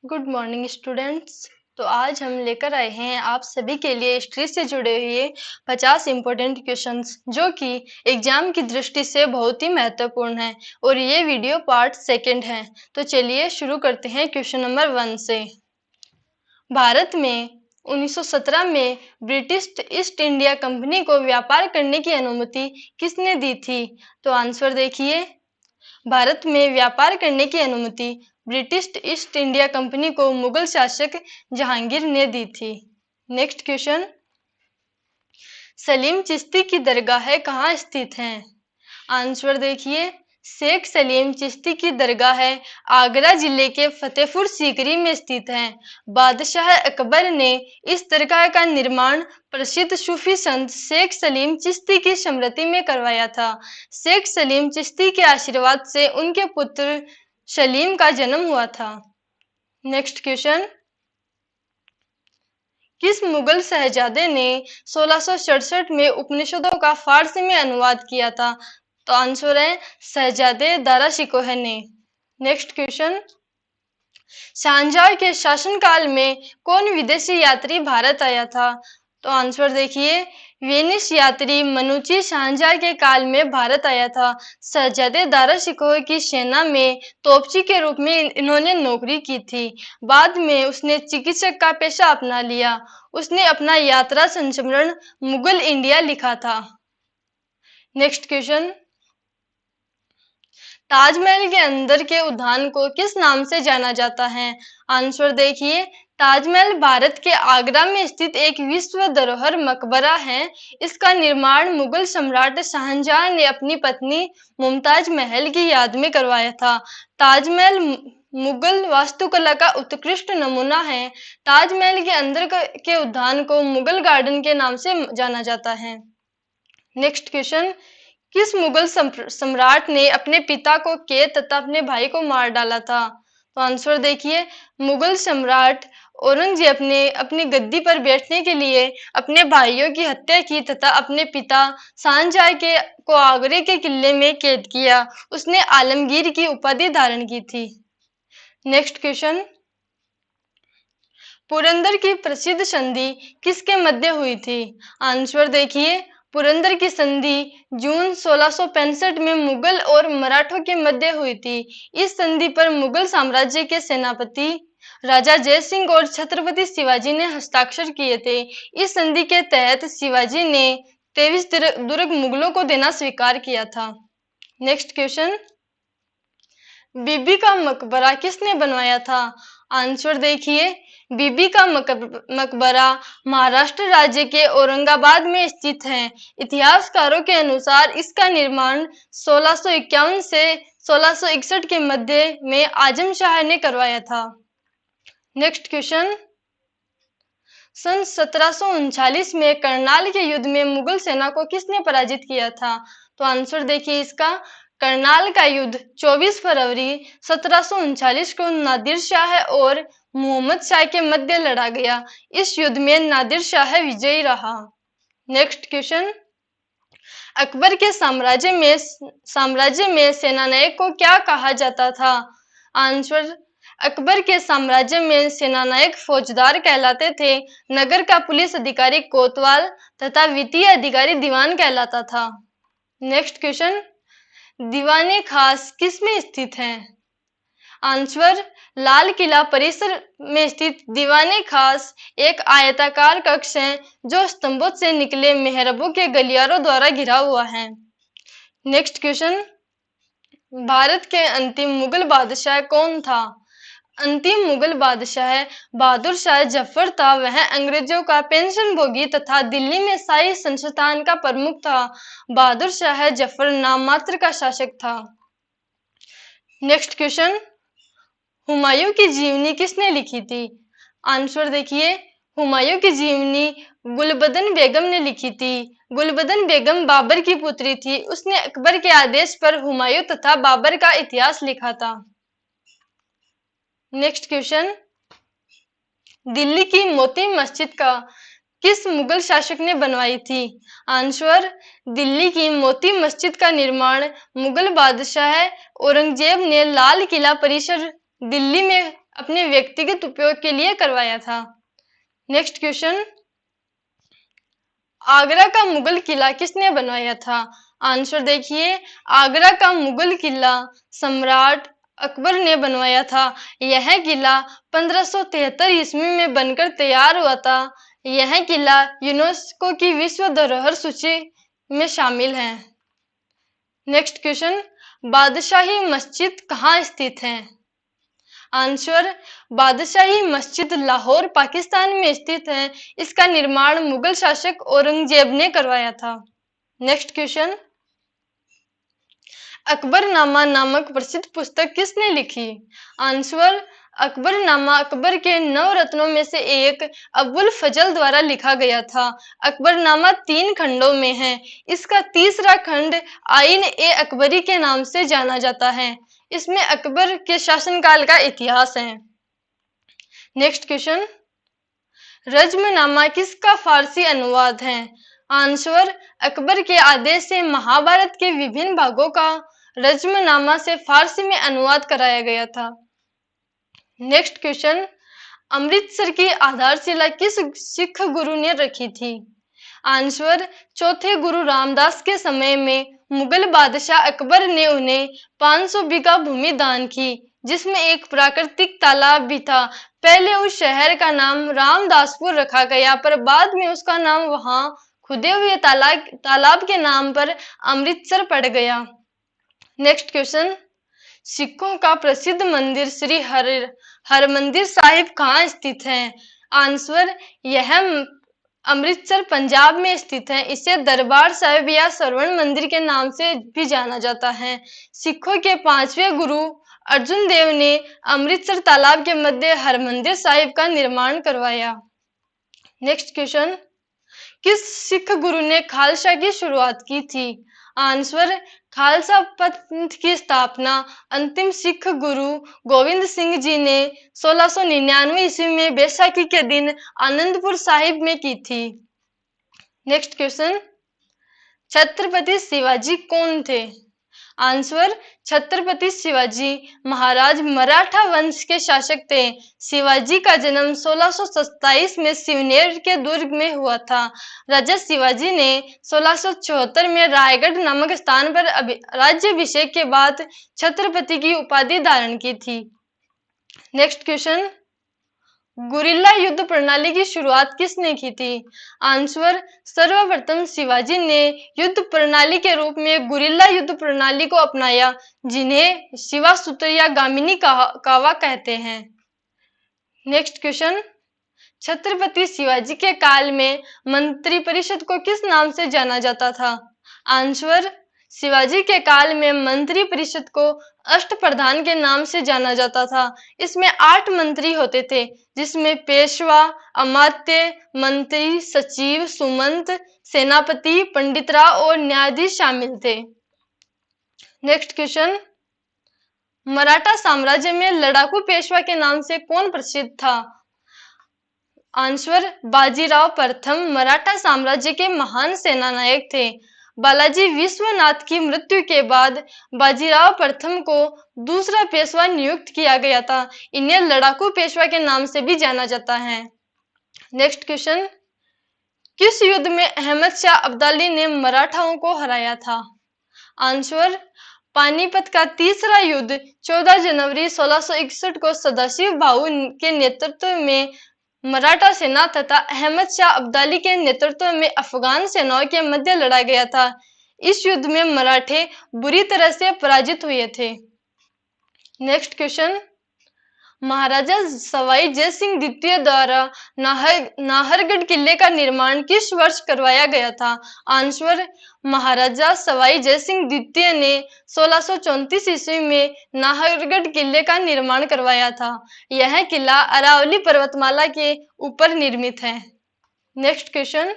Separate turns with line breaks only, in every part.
Good morning students. तो आज हम लेकर आए हैं आप सभी के लिए हिस्ट्री से जुड़े हुए 50 इम्पोर्टेंट क्वेश्चंस जो कि एग्जाम की दृष्टि से बहुत ही महत्वपूर्ण है और ये वीडियो पार्ट सेकंड है। तो चलिए शुरू करते हैं क्वेश्चन नंबर 1 से। भारत में 1917 में ब्रिटिश ईस्ट इंडिया कंपनी को व्यापार करने की अनुमति किसने दी थी? तो आंसर देखिए, भारत में व्यापार करने की अनुमति ब्रिटिश ईस्ट इंडिया कंपनी को मुगल शासक जहांगीर ने दी थी। नेक्स्ट क्वेश्चन, सलीम चिश्ती की दरगाह कहाँ स्थित है? आंसर देखिए, शेख सलीम चिश्ती की दरगाह आगरा जिले के फतेहपुर सीकरी में स्थित है। बादशाह अकबर ने इस दरगाह का निर्माण प्रसिद्ध सूफी संत शेख सलीम चिश्ती की स्मृति में करवाया था। शेख सलीम चिश्ती के आशीर्वाद से उनके पुत्र सलीम का जन्म हुआ था। नेक्स्ट क्वेश्चन, किस मुगल शहजादे ने 1667 में उपनिषदों का फारसी में अनुवाद किया था? तो आंसर है शहजादे दारा शिकोह ने। नेक्स्ट क्वेश्चन, शाहजहां के शासनकाल में कौन विदेशी यात्री भारत आया था? तो आंसर देखिए, वेनिस यात्री मनुची शाहजहां के काल में भारत आया था। शहजादे दारा शिकोह की सेना में तोपची के रूप में इन्होंने नौकरी की थी। बाद में उसने चिकित्सक का पेशा अपना लिया। उसने अपना यात्रा संस्मरण मुगल इंडिया लिखा था। नेक्स्ट क्वेश्चन, ताजमहल के अंदर के उद्यान को किस नाम से जाना जाता है? आंसर देखिए, ताजमहल भारत के आगरा में स्थित एक विश्व धरोहर मकबरा है। इसका निर्माण मुगल सम्राट शाहजहां ने अपनी पत्नी मुमताज महल की याद में करवाया था। ताजमहल मुगल वास्तुकला का उत्कृष्ट नमूना है। ताजमहल के अंदर के उद्यान को मुगल गार्डन के नाम से जाना जाता है। नेक्स्ट क्वेश्चन, किस मुगल सम्राट ने अपने पिता को कैद तथा अपने भाई को मार डाला था? तो आंसर देखिए, मुगल सम्राट औरंगजेब ने अपनी गद्दी पर बैठने के लिए अपने भाइयों की हत्या की तथा अपने पिता शाहजहां को आगरे के किले में कैद किया। उसने आलमगीर की उपाधि धारण की थी। नेक्स्ट क्वेश्चन, पुरंदर की प्रसिद्ध संधि किसके मध्य हुई थी? आंसर देखिए, पुरंदर की संधि जून 1665 में मुगल और मराठों के मध्य हुई थी। इस संधि पर मुगल साम्राज्य के सेनापति राजा जय सिंह और छत्रपति शिवाजी ने हस्ताक्षर किए थे। इस संधि के तहत शिवाजी ने 23 दुर्ग मुगलों को देना स्वीकार किया था। नेक्स्ट क्वेश्चन, बीबी का मकबरा किसने बनवाया था? आंसर देखिए, बीबी का मकबरा महाराष्ट्र राज्य के औरंगाबाद में स्थित है। इतिहासकारों के अनुसार इसका निर्माण 1651 से 1661 के मध्य में आजम शाह ने करवाया था। नेक्स्ट क्वेश्चन, सन 1739 में करनाल के युद्ध में मुगल सेना को किसने पराजित किया था? तो आंसर देखिए इसका, करनाल का युद्ध 24 फरवरी 1739 को नादिर शाह और मोहम्मद शाह के मध्य लड़ा गया। इस युद्ध में नादिर शाह विजयी रहा। नेक्स्ट क्वेश्चन, अकबर के साम्राज्य में सेनानायक को क्या कहा जाता था? आंसर, अकबर के साम्राज्य में सेनानायक फौजदार कहलाते थे। नगर का पुलिस अधिकारी कोतवाल तथा वित्तीय अधिकारी दीवान कहलाता था। नेक्स्ट क्वेश्चन, दीवाने खास किस में स्थित है? आंसर, लाल किला परिसर में स्थित दीवाने खास एक आयताकार कक्ष है जो स्तंभों से निकले मेहराबों के गलियारों द्वारा घिरा हुआ है। नेक्स्ट क्वेश्चन, भारत के अंतिम मुगल बादशाह कौन था? अंतिम मुगल बादशाह बहादुर शाह जफर था। वह अंग्रेजों का पेंशन भोगी तथा दिल्ली में शाही संस्थान का प्रमुख था। बहादुर शाह जफर नाम मात्र का शासक था। नेक्स्ट क्वेश्चन, हुमायूं की जीवनी किसने लिखी थी? आंसर देखिए, हुमायूं की जीवनी गुलबदन बेगम ने लिखी थी। गुलबदन बेगम बाबर की पुत्री थी। उसने अकबर के आदेश पर हुमायूं तथा बाबर का इतिहास लिखा था। नेक्स्ट क्वेश्चन, दिल्ली की मोती मस्जिद का किस मुगल शासक ने बनवाई थी? आंसर, दिल्ली की मोती मस्जिद का निर्माण मुगल बादशाह औरंगजेब ने लाल किला परिसर दिल्ली में अपने व्यक्तिगत उपयोग के लिए करवाया था। नेक्स्ट क्वेश्चन, आगरा का मुगल किला किसने बनवाया था? आंसर देखिए, आगरा का मुगल किला सम्राट अकबर ने बनवाया था। यह किला 1573 ईस्वी में बनकर तैयार हुआ था। यह किला यूनेस्को की विश्व धरोहर सूची में शामिल है। नेक्स्ट क्वेश्चन, बादशाही मस्जिद कहाँ स्थित है? आंसर, बादशाही मस्जिद लाहौर पाकिस्तान में स्थित है। इसका निर्माण मुगल शासक औरंगजेब ने करवाया था। नेक्स्ट क्वेश्चन, अकबरनामा नामक प्रसिद्ध पुस्तक किसने लिखी? आंसर, अकबरनामा अकबर के 9 रत्नों में से एक अबुल फजल द्वारा लिखा गया था। अकबरनामा 3 खंडों में है। इसका तीसरा खंड आइन ए अकबरी के नाम से जाना जाता है। इसमें अकबर के शासनकाल का इतिहास है। नेक्स्ट क्वेश्चन, रज्मनामा किसका फारसी अनुवाद है? आंसर, अकबर के आदेश से महाभारत के विभिन्न भागों का रज्मनामा से फारसी में अनुवाद कराया गया था। नेक्स्ट क्वेश्चन, अमृतसर की आधारशिला किस सिख गुरु ने रखी थी? आंसर, चौथे गुरु रामदास के समय में मुगल बादशाह अकबर ने उन्हें 500 बीघा भूमि दान की, जिसमें एक प्राकृतिक तालाब भी था। पहले उस शहर का नाम रामदासपुर रखा गया, पर बाद में उसका नाम वहां खुदे हुए तालाब के नाम पर अमृतसर पड़ गया। नेक्स्ट क्वेश्चन, सिखों का प्रसिद्ध मंदिर श्री हरमंदिर साहिब कहाँ स्थित है? आंसर, यह अमृतसर पंजाब में स्थित है। इसे दरबार साहिब या श्रवण मंदिर के नाम से भी जाना जाता है। सिखों के 5वें गुरु अर्जुन देव ने अमृतसर तालाब के मध्य हरमंदिर साहिब का निर्माण करवाया। नेक्स्ट क्वेश्चन, किस सिख गुरु ने खालसा की शुरुआत की थी? आंसर, खालसा पंथ की स्थापना अंतिम सिख गुरु गोविंद सिंह जी ने 1699 ईस्वी में बैसाखी के दिन आनंदपुर साहिब में की थी। नेक्स्ट क्वेश्चन, छत्रपति शिवाजी कौन थे? आंसर, छत्रपति शिवाजी महाराज मराठा वंश के शासक थे। शिवाजी का जन्म 1627 में शिवनेर के दुर्ग में हुआ था। राजा शिवाजी ने 1674 में रायगढ़ नामक स्थान पर राज्याभिषेक के बाद छत्रपति की उपाधि धारण की थी। नेक्स्ट क्वेश्चन, गुरिल्ला युद्ध प्रणाली की शुरुआत किसने की थी? आंसर, सर्वप्रथम शिवाजी ने युद्ध प्रणाली के रूप में गुरिल्ला युद्ध प्रणाली को अपनाया, जिन्हें शिवा सूत्र या गामिनी कावा कहते हैं। नेक्स्ट क्वेश्चन, छत्रपति शिवाजी के काल में मंत्रिपरिषद को किस नाम से जाना जाता था? आंसर, शिवाजी के काल में मंत्री परिषद को अष्टप्रधान के नाम से जाना जाता था। इसमें 8 मंत्री होते थे, जिसमें पेशवा, अमात्य, मंत्री, सचिव, सुमंत, सेनापति, पंडितराव और न्यायाधीश शामिल थे। नेक्स्ट क्वेश्चन, मराठा साम्राज्य में लड़ाकू पेशवा के नाम से कौन प्रसिद्ध था? आंसर, बाजीराव प्रथम मराठा साम्राज्य के महान सेनानायक थे। बालाजी विश्वनाथ की मृत्यु के बाद बाजीराव प्रथम को दूसरा पेशवा नियुक्त किया गया था। इन्हें लड़ाकू पेशवा के नाम से भी जाना जाता है। नेक्स्ट क्वेश्चन, किस युद्ध में अहमद शाह अब्दाली ने मराठाओं को हराया था? आंसर, पानीपत का तीसरा युद्ध 14 जनवरी 1661 को सदाशिव भाऊ के नेतृत्व में मराठा सेना तथा अहमद शाह अब्दाली के नेतृत्व में अफगान सेनाओं के मध्य लड़ा गया था। इस युद्ध में मराठे बुरी तरह से पराजित हुए थे। नेक्स्ट क्वेश्चन, महाराजा सवाई जय सिंह द्वितीय द्वारा नाहरगढ़ किले का निर्माण किस वर्ष करवाया गया था? आंसर, महाराजा सवाई जय सिंह द्वितीय ने 1634 ईस्वी में नाहरगढ़ किले का निर्माण करवाया था। यह किला अरावली पर्वतमाला के ऊपर निर्मित है। नेक्स्ट क्वेश्चन,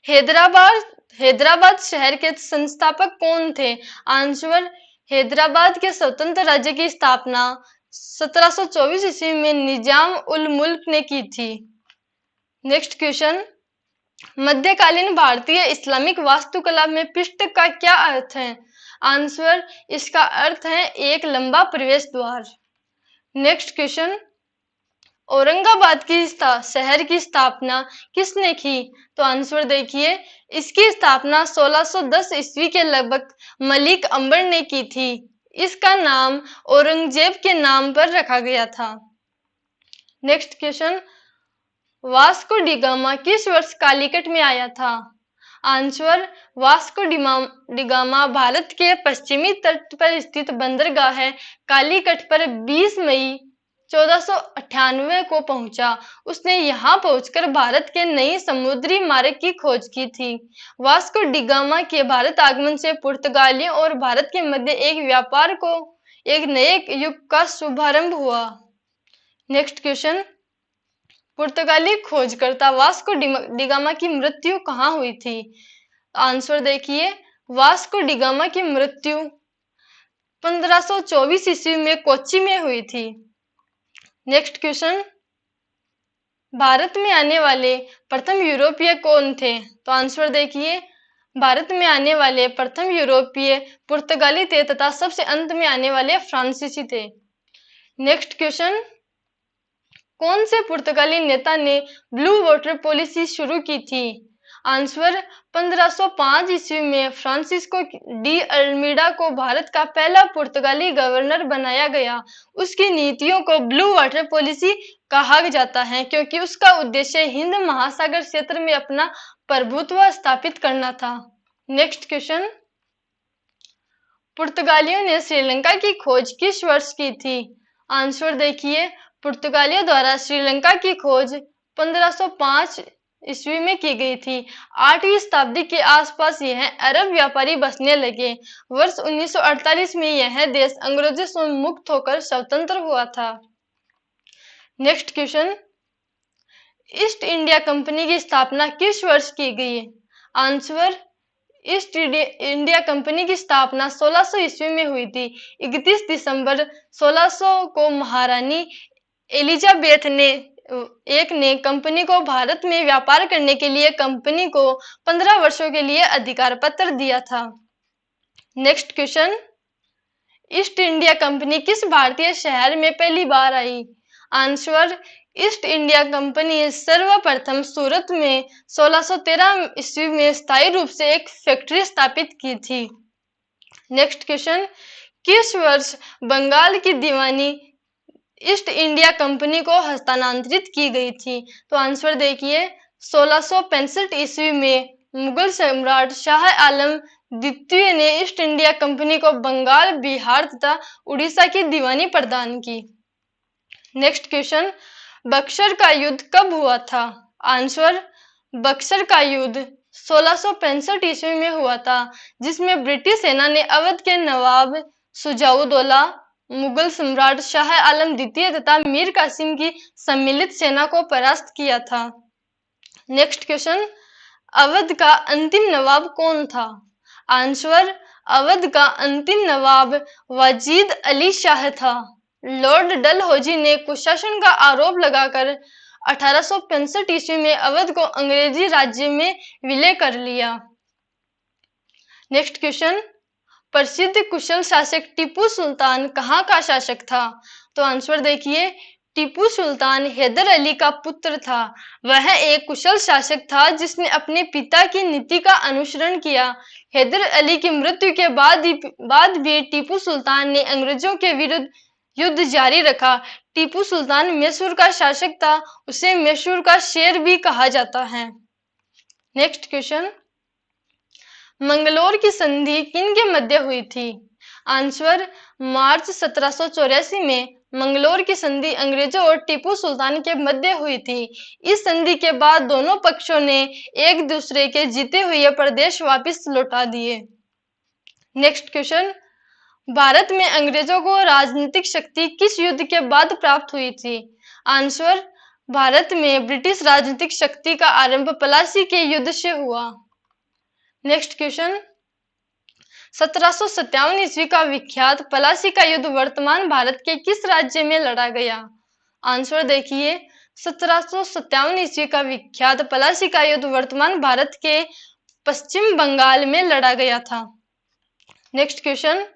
हैदराबाद शहर के संस्थापक कौन थे? आंसर, हैदराबाद के स्वतंत्र राज्य की स्थापना 1724 ईस्वी में निजाम उल मुल्क ने की थी। नेक्स्ट क्वेश्चन, मध्यकालीन भारतीय इस्लामिक वास्तुकला में पिष्टक का क्या अर्थ है? आंसर, इसका अर्थ है एक लंबा प्रवेश द्वार। नेक्स्ट क्वेश्चन, औरंगाबाद की शहर की स्थापना किसने की? तो आंसर देखिए, इसकी स्थापना 1610 ईस्वी के लगभग मलिक अंबर ने की थी। इसका नाम औरंगजेब के नाम पर रखा गया था। नेक्स्ट क्वेश्चन, वास्को डिगामा किस वर्ष कालीकट में आया था? आंसर, वास्को डिगामा भारत के पश्चिमी तट पर स्थित बंदरगाह है कालीकट पर 20 मई 1498 को पहुंचा। उसने यहां पहुंचकर भारत के नई समुद्री मार्ग की खोज की थी। वास्को डिगामा के भारत आगमन से पुर्तगालियों और भारत के मध्य एक नए युग का शुभारंभ हुआ। नेक्स्ट क्वेश्चन, पुर्तगाली खोजकर्ता वास्को डिगामा की मृत्यु कहाँ हुई थी? आंसर देखिए, वास्को डिगामा की मृत्यु 1524 ईस्वी में कोच्चि में हुई थी। नेक्स्ट क्वेश्चन, भारत में आने वाले प्रथम यूरोपीय कौन थे? तो आंसर देखिए, भारत में आने वाले प्रथम यूरोपीय पुर्तगाली थे तथा सबसे अंत में आने वाले फ्रांसीसी थे। नेक्स्ट क्वेश्चन, कौन से पुर्तगाली नेता ने ब्लू वाटर पॉलिसी शुरू की थी? आंसर, 1505 ईस्वी में फ्रांसिस्को डी अल्मीडा को भारत का पहला पुर्तगाली गवर्नर बनाया गया। उसकी नीतियों को ब्लू वाटर पॉलिसी कहा जाता है क्योंकि उसका उद्देश्य हिंद महासागर क्षेत्र में अपना प्रभुत्व स्थापित करना था। नेक्स्ट क्वेश्चन, पुर्तगालियों ने श्रीलंका की खोज किस वर्ष की थी? आंसर देखिए, पुर्तगालियों द्वारा श्रीलंका की खोज 1505 ईस्वी में की गई थी। 8वीं शताब्दी के आसपास यह अरब व्यापारी बसने लगे। वर्ष 1948 में यह देश अंग्रेजों से मुक्त होकर स्वतंत्र हुआ था। Next question, east India company की स्थापना किस वर्ष की गई? आंसर, ईस्ट इंडिया कंपनी की स्थापना 1600 ईस्वी में हुई थी। 31 दिसंबर 1600 को महारानी एलिजाबेथ ने कंपनी को भारत में व्यापार करने के लिए कंपनी को 15 वर्षों के लिए अधिकार पत्र दिया था। Next question, east India company किस भारतीय शहर में पहली बार आई? आंसर, ईस्ट इंडिया कंपनी सर्वप्रथम सूरत में 1613 ईस्वी में स्थायी रूप से एक फैक्ट्री स्थापित की थी। नेक्स्ट क्वेश्चन, किस वर्ष बंगाल की दीवानी ईस्ट इंडिया कंपनी को हस्तांतरित की गई थी? तो आंसर देखिए, 1665 ईस्वी में मुगल सम्राट शाह आलम द्वितीय ने ईस्ट इंडिया कंपनी को बंगाल, बिहार तथा उड़ीसा की दीवानी प्रदान की। नेक्स्ट क्वेश्चन, बक्सर का युद्ध कब हुआ था? आंसर, बक्सर का युद्ध 1665 ईस्वी में हुआ था, जिसमें ब्रिटिश सेना ने अवध के नवाब शुजाउद्दौला, मुगल सम्राट शाह आलम द्वितीय तथा मीर कासिम की सम्मिलित सेना को परास्त किया था। नेक्स्ट क्वेश्चन, अवध का अंतिम नवाब कौन था? आंसर, अवध का अंतिम नवाब वाजिद अली शाह था। लॉर्ड डलहौजी ने कुशासन का आरोप लगाकर 1865 ईस्वी में अवध को अंग्रेजी राज्य में विलय कर लिया। नेक्स्ट क्वेश्चन, प्रसिद्ध कुशल शासक टीपू सुल्तान कहाँ का शासक था? तो आंसर देखिए, टीपू सुल्तान हैदर अली का पुत्र था। वह एक कुशल शासक था जिसने अपने पिता की नीति का अनुसरण किया। हैदर अली की मृत्यु के बाद भी टीपू सुल्तान ने अंग्रेजों के विरुद्ध युद्ध जारी रखा। टीपू सुल्तान मैसूर का शासक था, उसे मैसूर का शेर भी कहा जाता है। नेक्स्ट क्वेश्चन, मंगलोर की संधि किन के मध्य हुई थी? आंसर, मार्च 1784 में मंगलोर की संधि अंग्रेजों और टीपू सुल्तान के मध्य हुई थी। इस संधि के बाद दोनों पक्षों ने एक दूसरे के जीते हुए प्रदेश वापस लौटा दिए। नेक्स्ट क्वेश्चन, भारत में अंग्रेजों को राजनीतिक शक्ति किस युद्ध के बाद प्राप्त हुई थी? आंसर, भारत में ब्रिटिश राजनीतिक शक्ति का आरंभ प्लासी के युद्ध से हुआ। नेक्स्ट क्वेश्चन, 1757 ईस्वी का विख्यात प्लासी का युद्ध वर्तमान भारत के किस राज्य में लड़ा गया? आंसर देखिए, 1757 ईस्वी का विख्यात प्लासी का युद्ध वर्तमान भारत के पश्चिम बंगाल में लड़ा गया था। नेक्स्ट क्वेश्चन,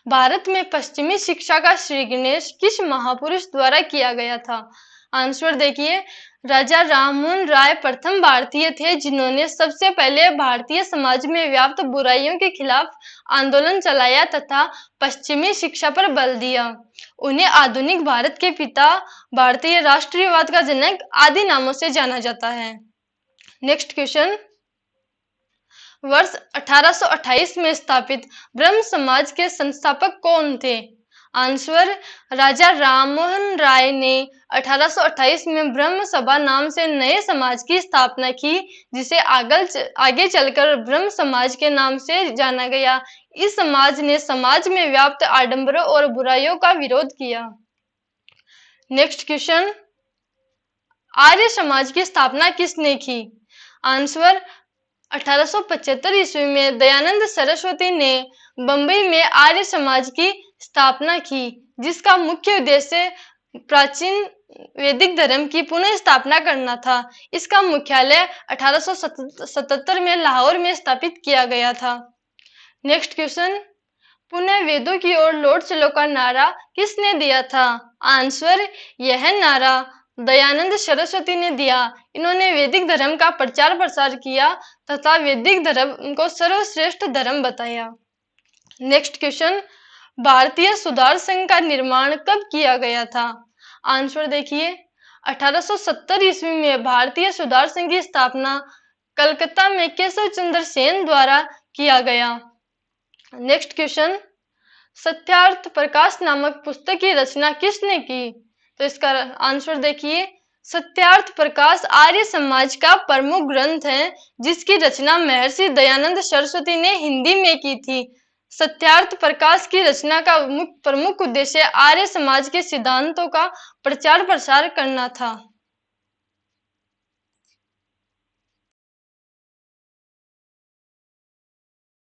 भारत में पश्चिमी शिक्षा का श्रीगणेश किस महापुरुष द्वारा किया गया था? आंसर देखिए, राजा राममोहन राय प्रथम भारतीय थे जिन्होंने सबसे पहले भारतीय समाज में व्याप्त बुराइयों के खिलाफ आंदोलन चलाया तथा पश्चिमी शिक्षा पर बल दिया। उन्हें आधुनिक भारत के पिता, भारतीय राष्ट्रीयवाद का जनक आदि नामों से जाना जाता है। नेक्स्ट क्वेश्चन, वर्ष 1828 में स्थापित ब्रह्म समाज के संस्थापक कौन थे? आंसर, राजा राममोहन राय ने 1828 में ब्रह्म सभा नाम से नए समाज की स्थापना की, जिसे आगे चलकर ब्रह्म समाज के नाम से जाना गया। इस समाज ने समाज में व्याप्त आडंबरों और बुराइयों का विरोध किया। नेक्स्ट क्वेश्चन, आर्य समाज की स्थापना किसने की? आंसर, 1875 ईस्वी में दयानंद सरस्वती ने बंबई में आर्य समाज की स्थापना की, जिसका मुख्य उद्देश्य प्राचीन वैदिक धर्म की पुनः स्थापना करना था। इसका मुख्यालय 1877 में लाहौर में स्थापित किया गया था। नेक्स्ट क्वेश्चन, पुनः वेदों की ओर लौट चलो का नारा किसने दिया था? आंसर, यह नारा दयानंद सरस्वती ने दिया। इन्होंने वैदिक धर्म का प्रचार प्रसार किया तथा वैदिक धर्म को सर्वश्रेष्ठ धर्म बताया। नेक्स्ट क्वेश्चन, भारतीय सुधार संघ का निर्माण कब किया गया था? आंसर देखिए, 1870 ईस्वी में भारतीय सुधार संघ की स्थापना कलकत्ता में केशव चंद्र सेन द्वारा किया गया। नेक्स्ट क्वेश्चन, सत्यार्थ प्रकाश नामक पुस्तक की रचना किसने की? तो इसका आंसर देखिए, सत्यार्थ प्रकाश आर्य समाज का प्रमुख ग्रंथ है, जिसकी रचना महर्षि दयानंद सरस्वती ने हिंदी में की थी। सत्यार्थ प्रकाश की रचना का प्रमुख उद्देश्य आर्य समाज के सिद्धांतों का प्रचार प्रसार करना था।